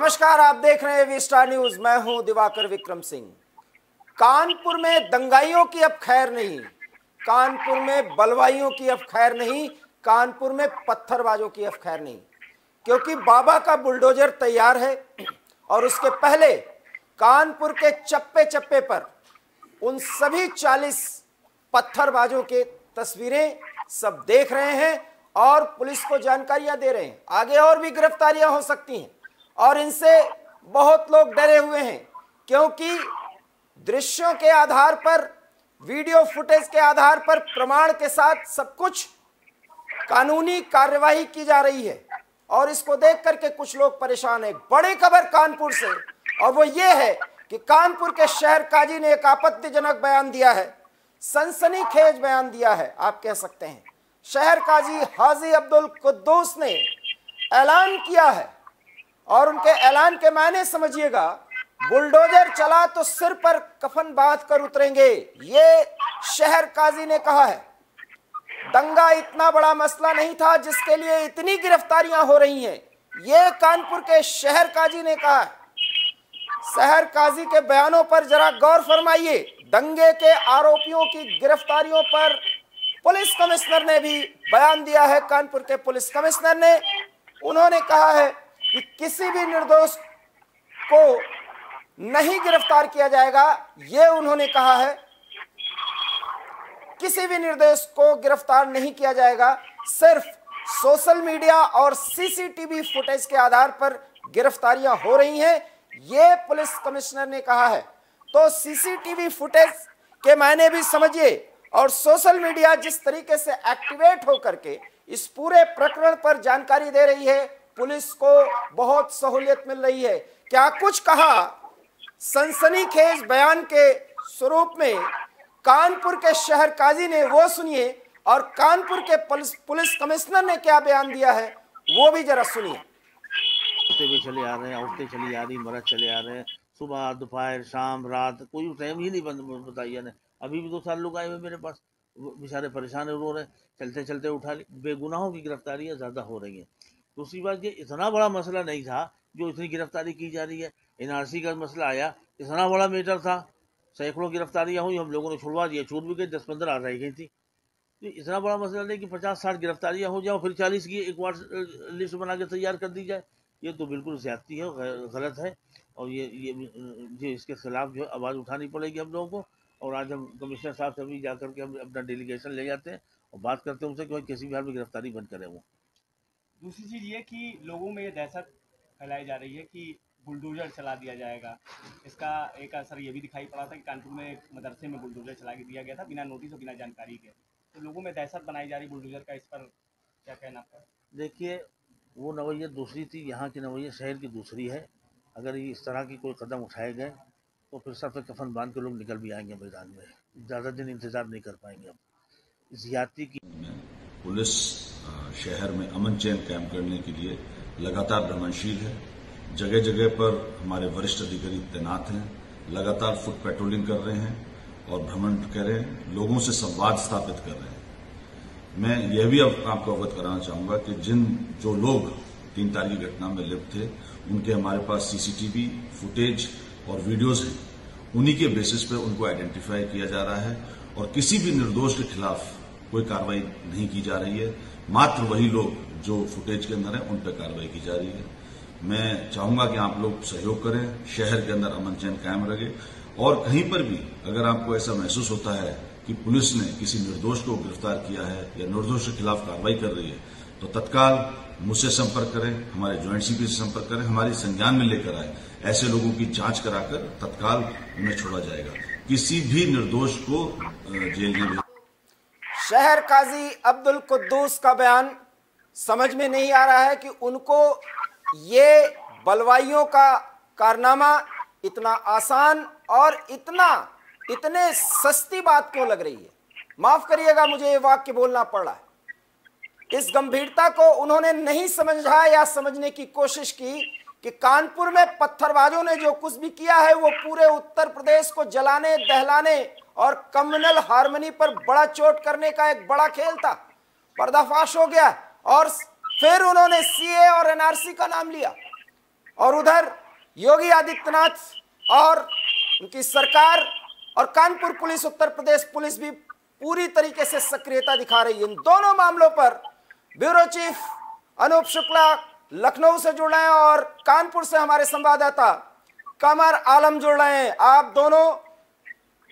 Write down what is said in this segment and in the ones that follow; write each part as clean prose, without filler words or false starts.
नमस्कार, आप देख रहे हैं वी स्टार न्यूज। मैं हूं दिवाकर विक्रम सिंह। कानपुर में दंगाइयों की अब खैर नहीं, कानपुर में बलवाइयों की अब खैर नहीं, कानपुर में पत्थरबाजों की अब खैर नहीं, क्योंकि बाबा का बुलडोजर तैयार है। और उसके पहले कानपुर के चप्पे चप्पे पर उन सभी 40 पत्थरबाजों के तस्वीरें सब देख रहे हैं और पुलिस को जानकारियां दे रहे हैं। आगे और भी गिरफ्तारियां हो सकती हैं और इनसे बहुत लोग डरे हुए हैं, क्योंकि दृश्यों के आधार पर, वीडियो फुटेज के आधार पर, प्रमाण के साथ सब कुछ कानूनी कार्यवाही की जा रही है और इसको देख करके कुछ लोग परेशान हैं। बड़ी खबर कानपुर से, और वो ये है कि कानपुर के शहर काजी ने एक आपत्तिजनक बयान दिया है, सनसनीखेज बयान दिया है आप कह सकते हैं। शहर काजी हाजी अब्दुल कुद्दूस ने ऐलान किया है और उनके ऐलान के मायने समझिएगा, बुलडोजर चला तो सिर पर कफन बांध कर उतरेंगे, ये शहर काजी ने कहा है। दंगा इतना बड़ा मसला नहीं था जिसके लिए इतनी गिरफ्तारियां हो रही हैं, ये कानपुर के शहर काजी ने कहा है। शहर काजी के बयानों पर जरा गौर फरमाइए। दंगे के आरोपियों की गिरफ्तारियों पर पुलिस कमिश्नर ने भी बयान दिया है। कानपुर के पुलिस कमिश्नर ने, उन्होंने कहा है कि किसी भी निर्दोष को नहीं गिरफ्तार किया जाएगा। ये उन्होंने कहा है, किसी भी निर्दोष को गिरफ्तार नहीं किया जाएगा, सिर्फ सोशल मीडिया और सीसीटीवी फुटेज के आधार पर गिरफ्तारियां हो रही हैं, ये पुलिस कमिश्नर ने कहा है। तो सीसीटीवी फुटेज के मायने भी समझिए और सोशल मीडिया जिस तरीके से एक्टिवेट होकर के इस पूरे प्रकरण पर जानकारी दे रही है, पुलिस को बहुत सहूलियत मिल रही है। क्या कुछ कहा सनसनीखेज बयान के स्वरूप में कानपुर के शहर काजी ने, वो सुनिए, और कानपुर के पुलिस कमिश्नर ने क्या बयान दिया है वो भी जरा सुनिए। उठते हुए चले आ रहे हैं, उठते चली आ रही, मरद चले आ रहे हैं, सुबह दोपहर शाम रात, कोई टाइम ही नहीं बताइए ने। अभी भी 2 साल लोग आए हुए मेरे पास, बेचारे परेशान रो रहे हैं, चलते चलते उठा ली। बेगुनाहों की गिरफ्तारियां ज्यादा हो रही हैं। दूसरी बात, ये इतना बड़ा मसला नहीं था जो इतनी गिरफ्तारी की जा रही है। एनआरसी का मसला आया, इतना बड़ा मैटर था, सैकड़ों गिरफ्तारियां हुई, हम लोगों ने छुड़वा दिया, छूट भी गई, 10-15 आ रह गई थी। तो इतना बड़ा मसला नहीं कि 50-60 गिरफ्तारियां हो जाओ फिर 40 की एक बार लिस्ट बना के तैयार कर दी जाए। ये तो बिल्कुल ज्यादती है, गलत है। और ये इसके खिलाफ जो आवाज उठानी पड़ेगी हम लोगों को। और आज हम कमिश्नर साहब से भी जाकर के हम अपना डेलीगेशन ले जाते हैं और बात करते हैं उनसे कि किसी भी हाल में गिरफ्तारी बंद करें वो। दूसरी चीज़ ये कि लोगों में ये दहशत फैलाई जा रही है कि बुलडोजर चला दिया जाएगा। इसका एक असर ये भी दिखाई पड़ा था कि कानपुर में एक मदरसे में बुलडोजर चला दिया गया था बिना नोटिस और बिना जानकारी के। तो लोगों में दहशत बनाई जा रही बुलडोजर का, इस पर क्या कहना आपका? देखिए, वो नवैयत दूसरी थी, यहाँ की नवैयत शहर की दूसरी है। अगर ये इस तरह की कोई कदम उठाए गए तो फिर सर पे कफन बांध के लोग निकल भी आएंगे मैदान में, ज़्यादा दिन इंतजार नहीं कर पाएंगे। अब ज्यादती की पुलिस शहर में अमन चैन कायम करने के लिए लगातार भ्रमणशील है। जगह जगह पर हमारे वरिष्ठ अधिकारी तैनात हैं, लगातार फुट पेट्रोलिंग कर रहे हैं और भ्रमण कर रहे हैं, लोगों से संवाद स्थापित कर रहे हैं। मैं यह भी अब आपको अवगत कराना चाहूंगा कि जो लोग 3 तारीख की घटना में लिप्त थे, उनके हमारे पास सीसीटीवी फुटेज और वीडियोज हैं। उन्हीं के बेसिस पे उनको आइडेंटिफाई किया जा रहा है और किसी भी निर्दोष के खिलाफ कोई कार्रवाई नहीं की जा रही है। मात्र वही लोग जो फुटेज के अंदर है उन पर कार्रवाई की जा रही है। मैं चाहूंगा कि आप लोग सहयोग करें, शहर के अंदर अमन चैन कायम रहे और कहीं पर भी अगर आपको ऐसा महसूस होता है कि पुलिस ने किसी निर्दोष को गिरफ्तार किया है या निर्दोष के खिलाफ कार्रवाई कर रही है, तो तत्काल मुझसे संपर्क करें, हमारे ज्वाइंट सीपी से संपर्क करें, हमारी संज्ञान में लेकर आए। ऐसे लोगों की जांच कराकर तत्काल उन्हें छोड़ा जाएगा, किसी भी निर्दोष को जेल में। शहर काजी अब्दुल कुद्दूस का बयान समझ में नहीं आ रहा है कि उनको ये बलवाइयों का कारनामा इतना आसान और इतने सस्ती बात क्यों लग रही है। माफ करिएगा, मुझे ये वाक्य बोलना पड़ रहा है। इस गंभीरता को उन्होंने नहीं समझा या समझने की कोशिश की कि कानपुर में पत्थरबाजों ने जो कुछ भी किया है वो पूरे उत्तर प्रदेश को जलाने, दहलाने और कम्युनल हार्मनी पर बड़ा चोट करने का एक बड़ा खेल था। पर्दाफाश हो गया और फिर उन्होंने सीए और एनआरसी का नाम लिया। और उधर योगी आदित्यनाथ और उनकी सरकार और कानपुर पुलिस, उत्तर प्रदेश पुलिस भी पूरी तरीके से सक्रियता दिखा रही है। इन दोनों मामलों पर ब्यूरो चीफ अनूप शुक्ला लखनऊ से जुड़ रहे हैं और कानपुर से हमारे संवाददाता कमर आलम जुड़ रहे हैं। आप दोनों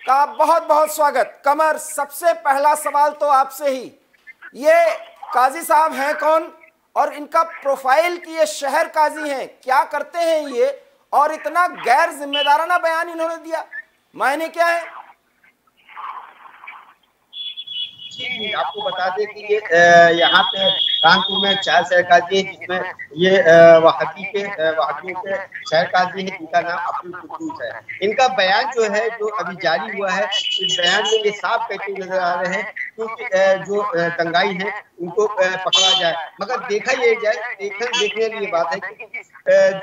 का बहुत बहुत स्वागत। कमर, सबसे पहला सवाल तो आपसे ही, ये काजी साहब हैं कौन और इनका प्रोफाइल की ये शहर काजी हैं, क्या करते हैं ये, और इतना गैर जिम्मेदाराना बयान इन्होंने दिया, मायने क्या है? जी, आपको बता दें कि ये यहाँ पे कानपुर में 4 शहर काजी है, जिसमें ये वहाकियों के शहर काजी है जिनका नाम अब्दुल कुद्दूस है। इनका बयान जो है जो अभी जारी हुआ है, इस बयान में ये साफ कहते नजर आ रहे हैं क्योंकि जो दंगाई है उनको पकड़ा जाए, मगर देखा ये जाए, देखने की ये बात है कि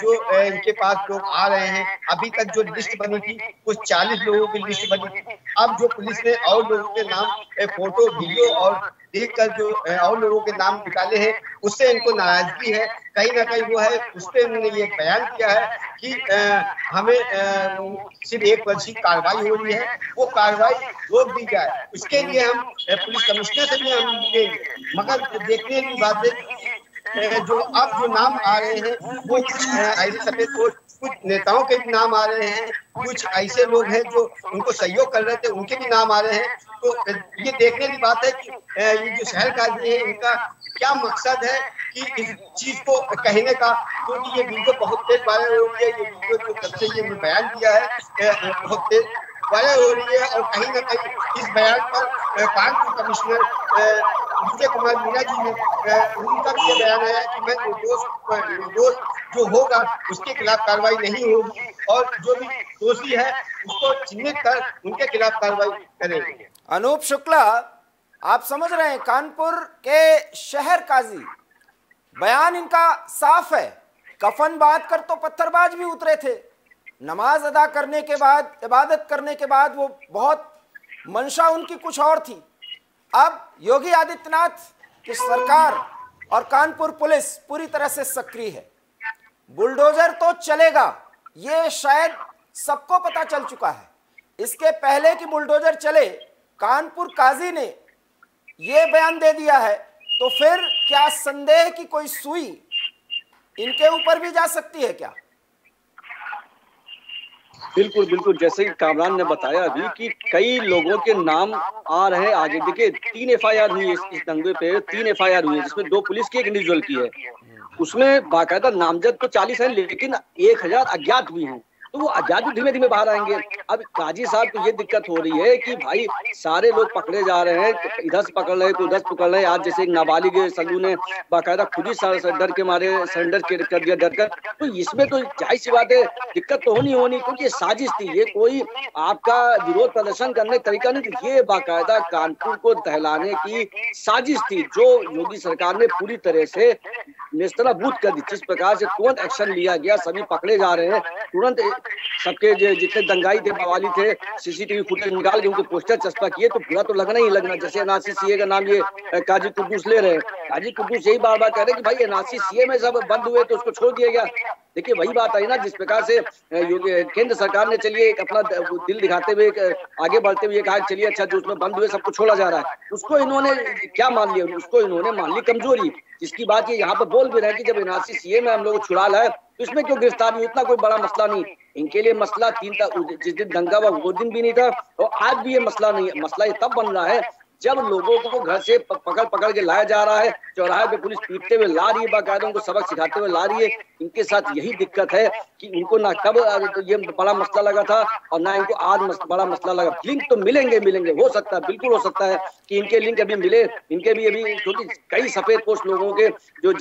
जो इनके पास लोग आ रहे हैं, अभी तक जो लिस्ट बनी थी कुछ 40 लोगों की लिस्ट बनी थी। अब जो पुलिस ने और लोगों के नाम फोटो वीडियो और देखकर जो और लोगों के नाम निकाले हैं, उससे इनको नाराजगी है कहीं ना कहीं। वो है उस पर उन्होंने ये बयान किया है कि हमें सिर्फ 1 वर्ष की कार्रवाई हो रही है, वो कार्रवाई रोक दी जाए। उसके लिए हम पुलिस कमिश्नर से भी हम मिलेंगे, मगर देखने की बात है जो अब जो नाम आ रहे हैं वो ऐसे सफेद पोस्ट, कुछ नेताओं के भी नाम आ रहे हैं, कुछ ऐसे लोग हैं जो उनको सहयोग कर रहे थे उनके भी नाम आ रहे हैं। तो ये देखने की बात है कि ये जो शहर काजी है इनका क्या मकसद है कि इस चीज को कहने का, क्योंकि ये वीडियो बहुत तेज वायरल हो रही है। ये वीडियो जो कब से ये बयान किया है बहुत तेज वायरल हो रही है, और कहीं ना कहीं इस बयान पर कानपुर कमिश्नर विजय कुमार मीणा जी ने उनका भी ये बयान आया कि मैं निर्दोष जो होगा उसके खिलाफ कार्रवाई नहीं होगी, और जो भी दोषी है उसको चिन्हित कर उनके खिलाफ कार्रवाई करेंगे। अनूप शुक्ला, आप समझ रहे हैं, कानपुर के शहर काजी, बयान इनका साफ है, कफन बांध कर तो पत्थरबाज भी उतरे थे, नमाज अदा करने के बाद, इबादत करने के बाद वो बहुत मंशा उनकी कुछ और थी। अब योगी आदित्यनाथ की सरकार और कानपुर पुलिस पूरी तरह से सक्रिय है। बुलडोजर तो चलेगा, ये शायद सबको पता चल चुका है। इसके पहले कि बुलडोजर चले, कानपुर काजी ने ये बयान दे दिया है, तो फिर क्या संदेह की कोई सुई इनके ऊपर भी जा सकती है क्या? बिल्कुल बिल्कुल, जैसे कि कामरान ने बताया अभी कि कई लोगों के नाम आ रहे हैं आगे। देखिए 3 FIR हुई है इस दंगे पे, 3 FIR हुई है, जिसमें 2 पुलिस की, 1 इंडिविजुअल की है। उसमें बाकायदा नामजद तो 40 है, लेकिन 1000 अज्ञात भी हैं, तो वो अज्ञात भी धीमे धीमे बाहर आएंगे। अब काजी साहब को ये दिक्कत हो रही है कि भाई सारे लोग पकड़े जा रहे हैं, इधर से पकड़ रहे हैं तो उधर से पकड़ रहे हैं। आज जैसे एक नाबालिग सल्लू ने बाकायदा खुद ही डर के मारे सरेंडर कर दिया डर कर, तो इसमें तो जाहिर सी बात है दिक्कत तो होनी, क्योंकि ये साजिश थी, ये कोई आपका विरोध प्रदर्शन करने का तरीका नहीं था, ये बाकायदा कानपुर को दहलाने की साजिश थी, जो योगी सरकार ने पूरी तरह से नेस्तनाबूद कर दी। जिस प्रकार से तुरंत एक्शन लिया गया, सभी पकड़े जा रहे हैं, तुरंत सबके जितने दंगाई थे, बवाली थे, CCTV फुटेज निकाल के उनके पोस्टर चस्पा किए, तो बुरा तो लगना ही लगना। जैसे एनआरसी सीए का नाम ये काजी कुद्दूस ले रहे हैं, काजी कुद्दूस यही बार बार कह रहे हैं कि भाई एनआरसी सीए में सब बंद हुए तो उसको छोड़ दिया गया। देखिए वही बात आई ना, जिस प्रकार से केंद्र सरकार ने चलिए एक अपना दिल दिखाते हुए आगे बढ़ते हुए कहा चलिए अच्छा जो उसमें बंद हुए सबको छोड़ा जा रहा है, उसको इन्होंने क्या मान लिया, उसको इन्होंने मान ली कमजोरी। जिसकी बात ये यहाँ पर बोल भी रहे हैं कि जब एनआरसी सीए में हम लोग छुड़ा लाए तो इसमें क्यों गिरफ्तार हुई, उतना कोई बड़ा मसला नहीं। इनके लिए मसला जिस दिन दंगा हुआ वो दिन भी नहीं था, और आज भी ये मसला नहीं है। मसला ये तब बन रहा है जब लोगों को घर से पकड़ के लाया जा रहा है, चौराहे पे पुलिस पीटते हुए ला रही है, बाकायदा उनको सबक सिखाते हुए ला रही है। इनके साथ यही दिक्कत है कि इनको ना कब ये बड़ा मसला लगा था और ना इनको आज बड़ा मसला लगा। लिंक तो मिलेंगे, हो सकता है, बिल्कुल हो सकता है कि इनके लिंक अभी मिले, इनके भी अभी, क्योंकि कई सफेद पोस्ट लोगों के जो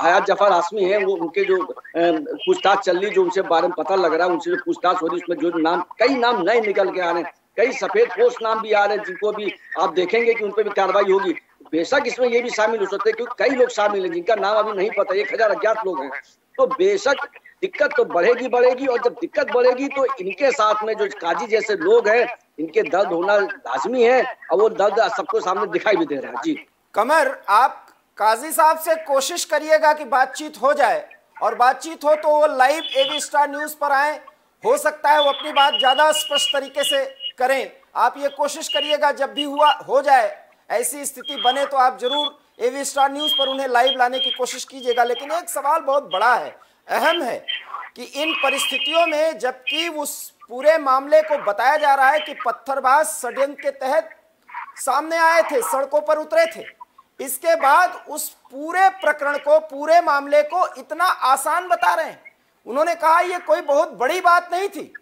हयात जफर आसमी है, वो उनके जो पूछताछ चल रही, जो उनसे बारे में पता लग रहा है, उनसे जो पूछताछ हो रही है, उसमें जो नाम, कई नाम नए निकल के आ रहे हैं, कई सफेद पोस्ट नाम भी आ रहे हैं, जिनको भी आप देखेंगे कि उन पर भी कार्रवाई होगी। बेशक इसमें ये भी शामिल हो सकते हैं क्योंकि कई लोग शामिल हैं जिनका नाम अभी नहीं पता, 1000 अज्ञात लोग हैं। तो बेशक दिक्कत तो बढ़ेगी, और जब दिक्कत बढ़ेगी तो इनके साथ में जो काजी जैसे लोग हैं, इनके दर्द होना लाजमी है, और वो दर्द सबको सामने दिखाई भी दे रहा है। जी कमर, आप काजी साहब से कोशिश करिएगा कि बातचीत हो जाए, और बातचीत हो तो वो लाइव एबी स्टार न्यूज पर आए, हो सकता है वो अपनी बात ज्यादा स्पष्ट तरीके से करें। आप ये कोशिश करिएगा, जब भी हो जाए ऐसी स्थिति बने तो आप जरूर एबी स्टार न्यूज पर उन्हें लाइव लाने की कोशिश कीजिएगा। लेकिन एक सवाल बहुत बड़ा है, अहम है कि इन परिस्थितियों में जबकि उस पूरे मामले को बताया जा रहा है कि पत्थरबाज षड्यंत्र के तहत सामने आए थे, सड़कों पर उतरे थे, इसके बाद उस पूरे प्रकरण को, पूरे मामले को इतना आसान बता रहे हैं। उन्होंने कहा यह कोई बहुत बड़ी बात नहीं थी।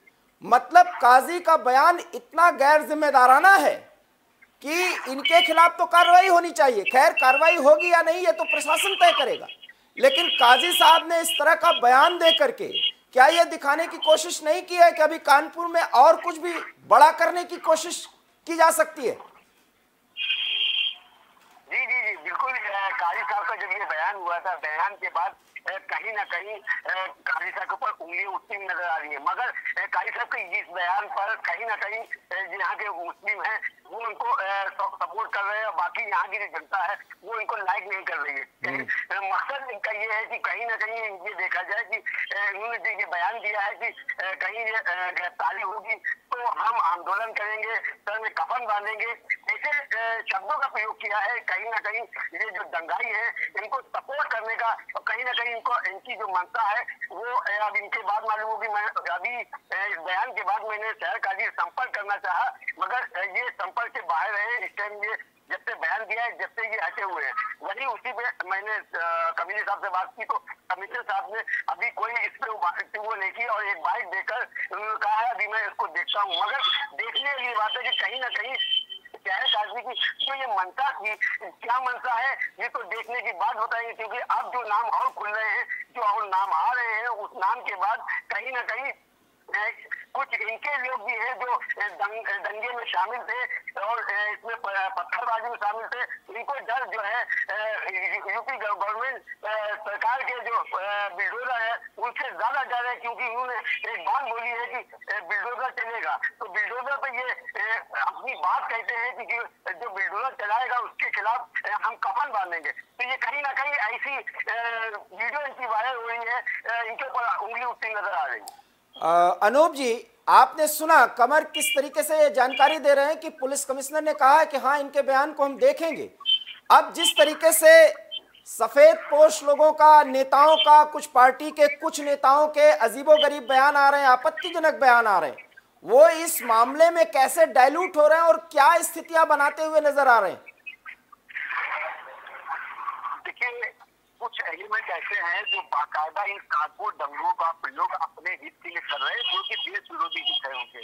मतलब काजी का बयान इतना गैर जिम्मेदाराना है कि इनके खिलाफ तो कार्रवाई होनी चाहिए। खैर कार्रवाई होगी या नहीं ये तो प्रशासन तय करेगा, लेकिन काजी साहब ने इस तरह का बयान दे करके क्या यह दिखाने की कोशिश नहीं की है कि अभी कानपुर में और कुछ भी बड़ा करने की कोशिश की जा सकती है? जी जी जी बिल्कुल। काजी साहब का जब ये बयान हुआ था, बयान के बाद कहीं ना कहीं काजी साहब के ऊपर उंगली उठती नजर आ रही है। मगर काजी साहब के इस बयान पर कहीं ना कहीं यहाँ के मुस्लिम हैं वो उनको सपोर्ट कर रहे हैं और बाकी यहाँ की जो जनता है वो इनको लाइक नहीं कर रही है। मकसद इनका ये है कि कहीं ना कहीं ये देखा जाए कि इन्होंने जो ये बयान दिया है कि कहीं ये गिरफ्तारी होगी तो हम आंदोलन करेंगे, सर में कफन बांधेंगे, ऐसे शब्दों का प्रयोग किया है। कहीं ना कहीं ये जो दंगाई है इनको सपोर्ट करने का, और कहीं ना कहीं इनको इनकी जो मंशा है वो अब इनके बाद मालूम होगी। मैं अभी इस बयान के बाद मैंने शहर काजी से संपर्क करना चाहा, मगर ये संपर्क से बाहर रहे। इस टाइम ये जब से बयान दिया है, जब से ये हटे हुए हैं, वही उसी पे मैंने कमिश्नर साहब से बात की तो कमिश्नर साहब ने अभी कोई इस पे वो नहीं की और एक बाइट देकर उन्होंने कहा है अभी मैं इसको देखता हूँ। मगर देखने की बात है कि कहीं ना कहीं शहर काजी की जो ये मंशा थी, क्या मंशा है ये तो देखने की बात बताएंगे, क्योंकि अब जो नाम और खुल रहे हैं, जो और नाम आ रहे हैं, उस नाम के बाद कहीं ना कहीं कुछ इनके लोग भी हैं जो दंगे में शामिल थे और इसमें पत्थरबाजी में शामिल थे। इनको डर जो है यूपी गवर्नमेंट सरकार के जो बिल्डोजर है उनसे ज्यादा डर है, क्योंकि उन्होंने एक बात बोली है कि बिल्डोजर चलेगा तो बिल्डोजर पे ये अपनी बात कहते हैं कि जो बिल्डोजर चलाएगा उसके खिलाफ हम कफन बांधेंगे। तो ये कहीं ना कहीं ऐसी वीडियो इनकी वायरल हो रही है, इनके ऊपर उंगली उठती नजर आ रही है। अनूप जी, आपने सुना कमर किस तरीके से ये जानकारी दे रहे हैं कि पुलिस कमिश्नर ने कहा है कि हाँ इनके बयान को हम देखेंगे। अब जिस तरीके से सफेद पोश लोगों का, नेताओं का, कुछ पार्टी के कुछ नेताओं के अजीबोगरीब बयान आ रहे हैं, आपत्तिजनक बयान आ रहे हैं, वो इस मामले में कैसे डाइल्यूट हो रहे हैं और क्या स्थितियां बनाते हुए नजर आ रहे हैं? देखिए कुछ एलिमेंट ऐसे हैं जो बाकायदा इन कानपुर दंगों का प्रयोग अपने हित के लिए कर रहे हैं, जो कि देश विरोधी हित है उनके।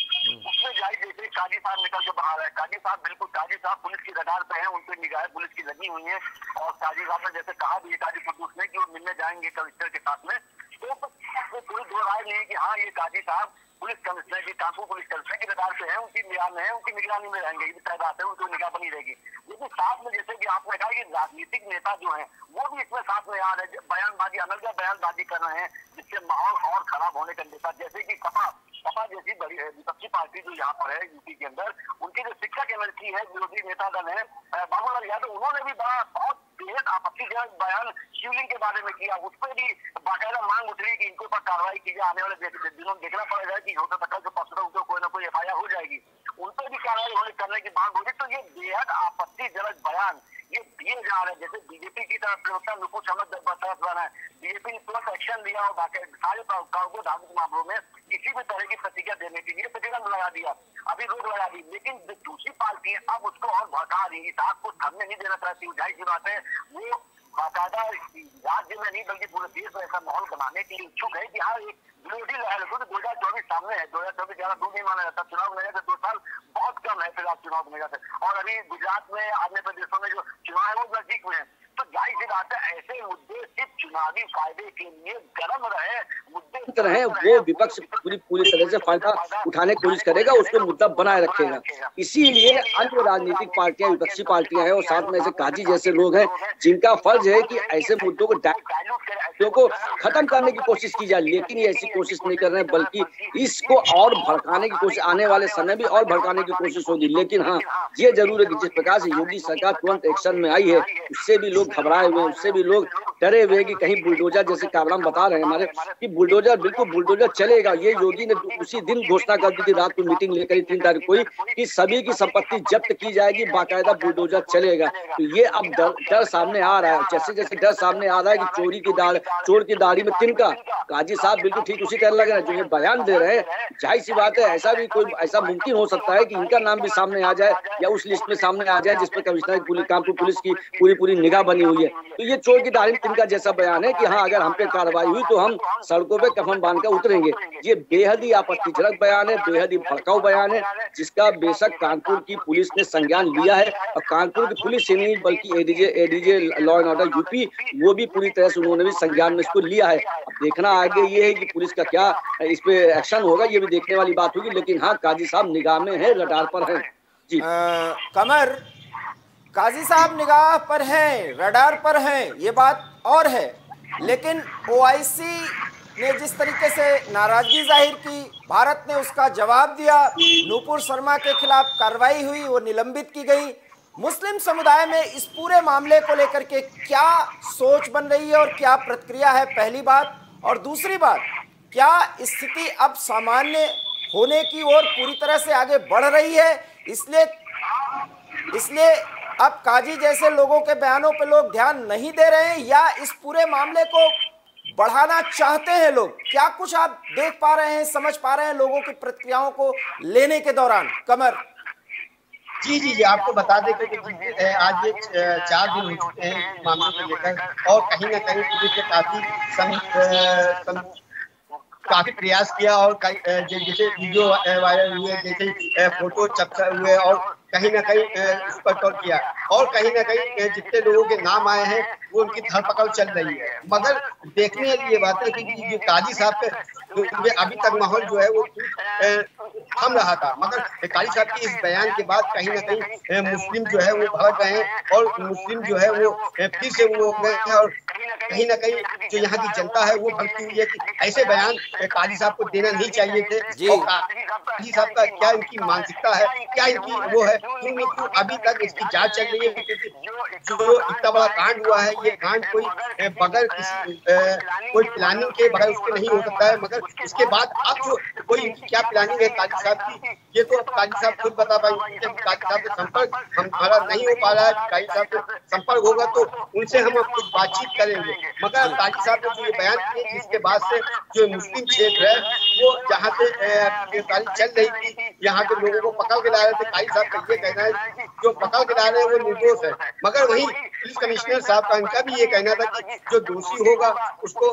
उसमें जाए जैसे काजी साहब निकल के बाहर है, काजी साहब बिल्कुल, काजी साहब पुलिस की रडार पे हैं, उन पर निगाहें पुलिस की लगी हुई है और काजी साहब ने जैसे कहा भी है काजी कुद्दूस ने कि वो मिलने जाएंगे कमिश्नर के साथ में, तो कोई दो राय नहीं है कि हाँ ये काजी साहब पुलिस कमिश्नर की, कानपुर पुलिस कमिश्नर की रडार पे है, उनकी निगाह में है, उनकी निगरानी में रहेंगे, ये तय बात है, उनकी निगाह बनी रहेगी। लेकिन साथ में जैसे कि आपने कहा कि राजनीतिक नेता जो है वो भी इसमें साथ में आ रहे हैं, बयानबाजी, अलग बयानबाजी कर रहे हैं जिससे माहौल और खराब होने का अंदेशा। जैसे कि सपा जैसी बड़ी विपक्षी पार्टी जो यहाँ पर है यूपी के अंदर, उनकी जो शिक्षक एमएलसी है, विरोधी नेता दल है बाबूलाल यादव, उन्होंने भी बहुत बेहद आपत्तिजनक बयान शिवलिंग के बारे में किया। उस पर भी बाकायदा मांग उठ रही कि इनके ऊपर कार्रवाई की जाए, आने वाले दिनों में देखना पड़ेगा कि होता तक जो पक्ष उनको कोई ना कोई एफआईआर हो जाएगी, उन पर भी कार्रवाई करने की मांग हो रही। तो ये बेहद आपत्तिजनक बयान ये दिए जा रहे हैं। जैसे बीजेपी की तरफ प्रवक्ता नुपुर शर्मा तरफ बना है, बीजेपी ने तुरंत एक्शन लिया और सारे प्रवक्ताओं को धार्मिक मामलों में किसी भी तरह की प्रतिक्रिया देने के लिए प्रतिबंध लगा दिया, अभी रोक लगा दी। लेकिन दूसरी पार्टी है अब उसको और भड़का रही है, इस आग को थमने नहीं देना चाहती। जाहिर सी बात है वो बाकायदा राज्य में नहीं बल्कि पूरे देश में ऐसा माहौल बनाने के लिए इच्छुक है कि हाँ एक विरोधी लहर को 2024 सामने है। 2024 ज्यादा दूर नहीं माना जाता, चुनाव होने जाते 2 साल बहुत कम है फिलहाल चुनाव होने जाते, और अभी गुजरात में, अन्य प्रदेशों में जो चुनाव है वो नजदीक में है। तो जाहिर सी बात है ऐसे मुद्दे सिर्फ चुनावी फायदे के लिए गर्म रहे मुद्दे रहे वो विपक्ष पूरी तरह से फायदा उठाने की कोशिश करेगा, उसको मुद्दा बनाए रखेगा। इसीलिए अन्य राजनीतिक पार्टियां, विपक्षी पार्टियां हैं और साथ में ऐसे काजी जैसे लोग हैं जिनका फर्ज है कि ऐसे मुद्दों को खत्म करने की कोशिश की जाए, लेकिन ये ऐसी कोशिश नहीं कर रहे हैं, बल्कि इसको और भड़काने की कोशिश, आने वाले समय भी और भड़काने की कोशिश होगी। लेकिन हाँ ये जरूर है कि जिस प्रकार से योगी सरकार तुरंत एक्शन में आई है, उससे भी लोग घबराए हुए हैं, उससे भी लोग डरे हुए कि कहीं बुलडोजर, जैसे कामरान बता रहे हैं हमारे कि बुलडोजर, बिल्कुल बुलडोजर चलेगा। ये योगी ने उसी दिन घोषणा कर दी थी, रात को मीटिंग लेकर 3 तारीख को ही, कि सभी की संपत्ति जब्त की जाएगी, बाकायदा बुलडोजर चलेगा। तो ये अब डर सामने आ रहा है। जैसे जैसे डर सामने आ रहा है कि चोर की दाढ़ी में तिनका, काजी साहब बिल्कुल ठीक उसी तरह लग रहे हैं जो ये बयान दे रहे हैं। जाहिर सी बात है, ऐसा भी कोई ऐसा मुमकिन हो सकता है कि इनका नाम भी सामने आ जाए या उस लिस्ट में सामने आ जाए जिसपे कमिश्नर कानपुर पुलिस की पूरी निगाह बनी हुई है। तो ये चोर की दाढ़ी में तिनका जैसा बयान है कि हाँ, अगर हम पे कार्रवाई हुई तो हम सड़कों पे कफन बांधकर उतरेंगे। ये बेहद ही आपत्तिजनक बयान है, बेहद ही भड़काऊ बयान है, जिसका बेशक कानपुर की पुलिस ने संज्ञान लिया है। और कानपुर की पुलिस ही नहीं बल्कि ADJ law and order UP, वो भी पूरी तरह से उन्होंने भी संज्ञान में इसको लिया है। अब देखना आगे ये है कि पुलिस का क्या इस पे एक्शन होगा, ये भी देखने वाली बात होगी। लेकिन हाँ, काजी साहब निगाह में है, रडार पर है। जी कमर, काजी साहब निगाह पर हैं, रडार पर हैं, ये बात और है। लेकिन ओआईसी ने जिस तरीके से नाराजगी जाहिर की, भारत ने उसका जवाब दिया, नूपुर शर्मा के खिलाफ कार्रवाई हुई, वो निलंबित की गई। मुस्लिम समुदाय में इस पूरे मामले को लेकर के क्या सोच बन रही है और क्या प्रतिक्रिया है, पहली बात। और दूसरी बात, क्या स्थिति अब सामान्य होने की ओर पूरी तरह से आगे बढ़ रही है, इसलिए अब काजी जैसे लोगों के बयानों पे लोग ध्यान नहीं दे रहे हैं, या इस पूरे मामले को बढ़ाना चाहते हैं लोग? क्या कुछ आप देख पा रहे हैं, समझ पा रहे हैं लोगों की प्रतिक्रियाओं को लेने के दौरान? कमर जी, आपको बता दें कि आज ये 4 दिन हो चुके हैं मामले को लेकर, और कहीं ना कहीं पुलिस ने काफी प्रयास किया, और जैसे वीडियो वायरल हुए, जैसे फोटो चर्चा हुए, और कहीं ना कहीं उस पर गौर किया, और कहीं ना कहीं जितने लोगों के नाम आए हैं वो उनकी धरपकड़ चल रही है। मगर देखने वाली ये बात है कि जो काजी साहब के अभी तक माहौल जो है वो थम रहा था, मगर काजी साहब की इस बयान के बाद कहीं ना कहीं मुस्लिम जो है वो भड़क गए हैं, और मुस्लिम जो है वो फिर से वो गए हैं, और कहीं ना कहीं जो यहाँ की जनता है वो भड़की हुई है कि ऐसे बयान काजी साहब को देना नहीं चाहिए थे। और काजी साहब का क्या इनकी मानसिकता है, क्या इनकी वो है, क्यों अभी तक इसकी जांच चल रही है, क्योंकि जो इतना बड़ा कांड हुआ है, ये कांड कोई बगैर किसी कोई प्लानिंग के बगैर उसके नहीं हो सकता है। मगर इसके बाद अब जो कोई क्या प्लानिंग है काजी साहब की, ये तो काजी साहब खुद बता पाएंगे। काजी साहब से संपर्क हमारा नहीं हो पा रहा है, काजी साहब से संपर्क होगा तो उनसे हम कुछ बातचीत करेंगे। मगर काजी साहब ने जो ये बयान किए, जिसके बाद से जो मुस्लिम क्षेत्र है वो जहाँ से गिरफ्तारी चल रही थी, यहाँ के लोगों को पकड़ के ला रहे थे, काजी साहब का ये कहना है जो पकड़ के ला रहे हैं वो निर्दोष है। मगर वहीं पुलिस कमिश्नर साहब का इनका भी ये कहना था कि जो दोषी होगा उसको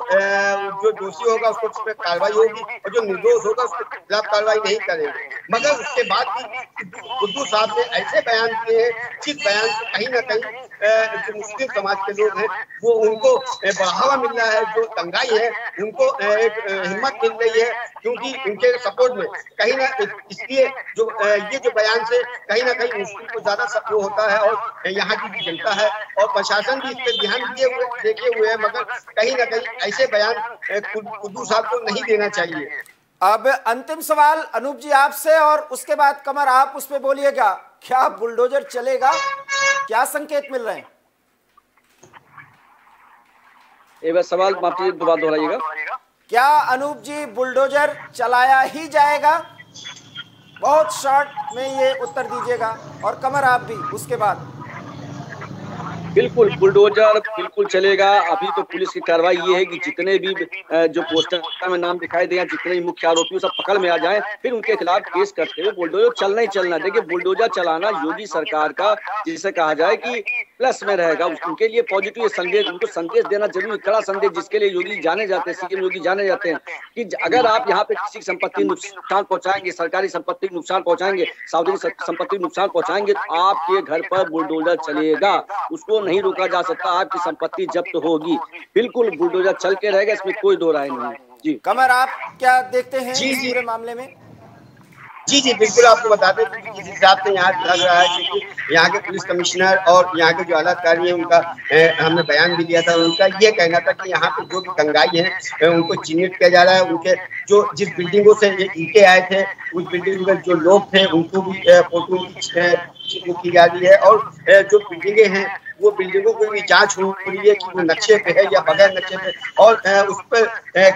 उस पर कार्रवाई होगी, और जो निर्दोष होगा उसके खिलाफ कार्रवाई नहीं करेंगे। मगर उसके बाद भी बुद्धू साहब ने ऐसे बयान दिए हैं जिस बयान से कहीं ना कहीं जो मुस्लिम समाज के लोग हैं वो उनको बढ़ावा मिल रहा है, जो दंगाई है उनको एक हिम्मत मिल रही है, क्योंकि उनके सपोर्ट में कहीं ना, इसलिए जो ये जो बयान से कहीं ना कहीं मुस्लिम को ज्यादा सपोर्ट होता है, और यहाँ की जनता है और प्रशासन भी इस पर ध्यान देखे हुए है। मगर कहीं ना कहीं ऐसे बयान बुद्धू साहब को नहीं देना चाहिए। अब अंतिम सवाल अनूप जी आपसे, और उसके बाद कमर आप उस पे बोलिएगा, क्या बुलडोजर चलेगा, क्या संकेत मिल रहे हैं? एक बार सवाल माफी दोबारा दोहराइएगा। क्या अनूप जी बुलडोजर चलाया ही जाएगा? बहुत शॉर्ट में ये उत्तर दीजिएगा, और कमर आप भी उसके बाद। बिल्कुल बुलडोजर बिल्कुल चलेगा। अभी तो पुलिस की कार्रवाई ये है कि जितने भी जो पोस्टर में नाम दिखाई दे, जितने भी मुख्य आरोपी सब पकड़ में आ जाएं, फिर उनके खिलाफ केस करते हुए बुलडोजर चलना ही चलना। देखिए, बुलडोजर चलाना योगी सरकार का जिसे कहा जाए कि प्लस में रहेगा, उनके लिए पॉजिटिव संदेश, उनको संदेश देना जरूरी, कड़ा संदेश, जिसके लिए योगी जाने जाते हैं, सीएम योगी जाने जाते हैं कि अगर आप यहाँ पे किसी संपत्ति नुकसान पहुंचाएंगे, सरकारी संपत्ति नुकसान पहुंचाएंगे, सार्वजनिक संपत्ति नुकसान पहुंचाएंगे, तो आपके घर पर बुलडोजर चलेगा, उसको नहीं रोका जा सकता, आपकी संपत्ति जब्त होगी। बिल्कुल बुलडोजर चल के रहेगा, इसमें कोई दो राय नहीं। जी कमर, आप क्या देखते हैं इस पूरे मामले में? जी बिल्कुल, आपको बता दें जिस हिसाब से यहाँ लग रहा है, क्योंकि यहाँ के पुलिस कमिश्नर और यहाँ के जो आला अधिकारी हैं उनका हमने बयान भी दिया था, उनका ये कहना था कि यहाँ पे जो भी दंगाई है उनको चिन्हित किया जा रहा है, उनके जो जिस बिल्डिंगों से ये ईंटें आए थे उस बिल्डिंग में जो लोग थे उनको भी फोटो की जा रही है, और जो बिल्डिंगें हैं वो बिल्डिंगों की भी जांच हो रही है कि वो नक्शे पे है या बगैर नक्शे पे, और उस पर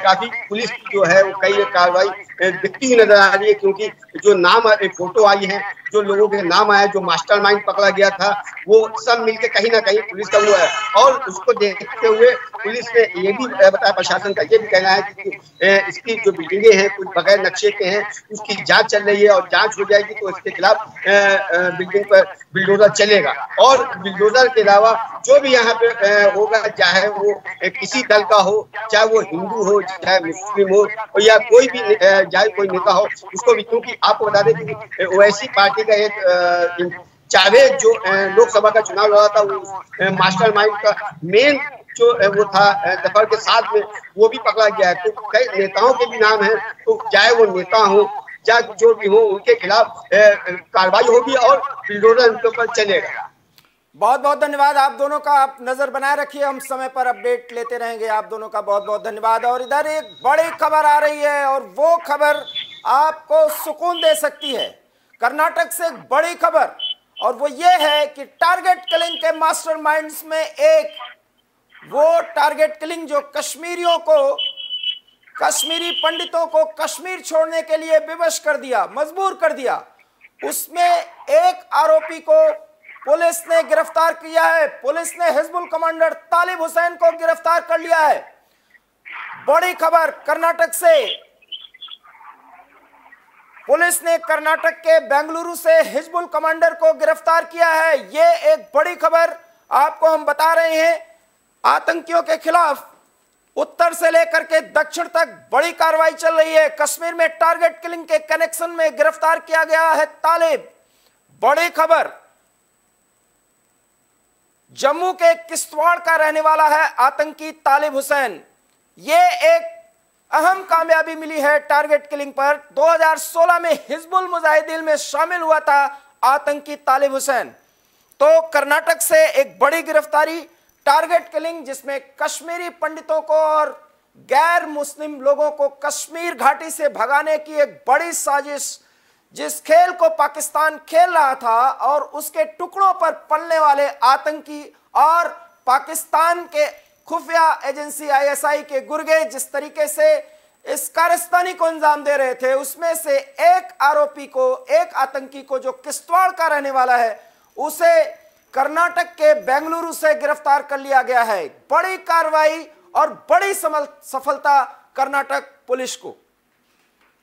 काफी पुलिस जो है वो कई कार्रवाई दिखती हुई नजर आ रही है, क्योंकि जो नाम फोटो आई है, जो लोगों के नाम आए, जो मास्टरमाइंड पकड़ा गया था, वो सब मिलके कहीं ना कहीं पुलिस का वो है। और उसको देखते हुए पुलिस ने ये भी बताया, प्रशासन का ये भी कहना है कि इसकी जो बिल्डिंगें हैं कुछ बगैर नक्शे के हैं, उसकी जांच चल रही है और जांच हो जाएगी तो इसके खिलाफ बिल्डिंग पर बिल्डोजर चलेगा। और बिल्डोजर के अलावा जो भी यहाँ पे होगा, चाहे वो किसी दल का हो, चाहे वो हिंदू हो, चाहे मुस्लिम हो, या कोई भी चाहे कोई नेता हो, उसको भी, क्योंकि आपको बता दें कि ओवैसी पार्टी का एक जावेद जो लोकसभा का चुनाव लड़ा था, वो मास्टरमाइंड का मेन जो वो था दफर के साथ में, वो भी पकड़ा गया है। तो कई नेताओं के भी नाम है, तो चाहे वो नेता हो या जो भी हो, उनके खिलाफ कार्रवाई होगी और बिल्डोजर उनके ऊपर चलेगा। बहुत बहुत धन्यवाद आप दोनों का, आप नजर बनाए रखिए, हम समय पर अपडेट लेते रहेंगे। आप दोनों का बहुत बहुत धन्यवाद। और इधर एक बड़ी खबर आ रही है और वो खबर आपको सुकून दे सकती है। कर्नाटक से एक बड़ी खबर, और वो ये है कि टारगेट किलिंग के मास्टरमाइंड्स में एक वो टारगेट किलिंग जो कश्मीरियों को, कश्मीरी पंडितों को कश्मीर छोड़ने के लिए विवश कर दिया, मजबूर कर दिया, उसमें एक आरोपी को पुलिस ने गिरफ्तार किया है। पुलिस ने हिजबुल कमांडर तालिब हुसैन को गिरफ्तार कर लिया है। बड़ी खबर कर्नाटक से, पुलिस ने कर्नाटक के बेंगलुरु से हिजबुल कमांडर को गिरफ्तार किया है। यह एक बड़ी खबर आपको हम बता रहे हैं। आतंकियों के खिलाफ उत्तर से लेकर के दक्षिण तक बड़ी कार्रवाई चल रही है। कश्मीर में टारगेट किलिंग के कनेक्शन में गिरफ्तार किया गया है तालिब। बड़ी खबर, जम्मू के किश्तवाड़ का रहने वाला है आतंकी तालिब हुसैन। यह एक अहम कामयाबी मिली है टारगेट किलिंग पर। 2016 में हिजबुल मुजाहिदीन में शामिल हुआ था आतंकी तालिब हुसैन। तो कर्नाटक से एक बड़ी गिरफ्तारी, टारगेट किलिंग जिसमें कश्मीरी पंडितों को और गैर मुस्लिम लोगों को कश्मीर घाटी से भगाने की एक बड़ी साजिश, जिस खेल को पाकिस्तान खेल रहा था और उसके टुकड़ों पर पलने वाले आतंकी और पाकिस्तान के खुफिया एजेंसी आईएसआई के गुर्गे जिस तरीके से इस कारस्तानी को अंजाम दे रहे थे, उसमें से एक आरोपी को, एक आतंकी को जो किश्तवाड़ का रहने वाला है, उसे कर्नाटक के बेंगलुरु से गिरफ्तार कर लिया गया है। बड़ी कार्रवाई और बड़ी सफलता कर्नाटक पुलिस को।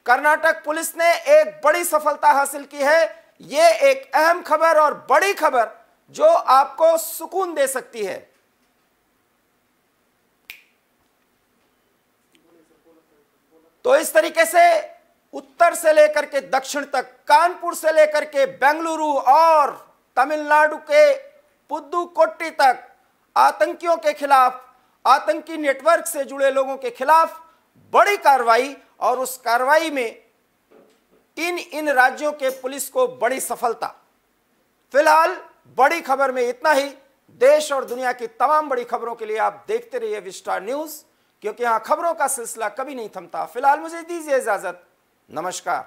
कर्नाटक पुलिस ने एक बड़ी सफलता हासिल की है। यह एक अहम खबर और बड़ी खबर जो आपको सुकून दे सकती है। तो इस तरीके से उत्तर से लेकर के दक्षिण तक, कानपुर से लेकर के बेंगलुरु और तमिलनाडु के पुदुकोट्टी तक आतंकियों के खिलाफ, आतंकी नेटवर्क से जुड़े लोगों के खिलाफ बड़ी कार्रवाई, और उस कार्रवाई में इन राज्यों के पुलिस को बड़ी सफलता। फिलहाल बड़ी खबर में इतना ही। देश और दुनिया की तमाम बड़ी खबरों के लिए आप देखते रहिए विस्टार न्यूज, क्योंकि यहां खबरों का सिलसिला कभी नहीं थमता। फिलहाल मुझे दीजिए इजाजत। नमस्कार।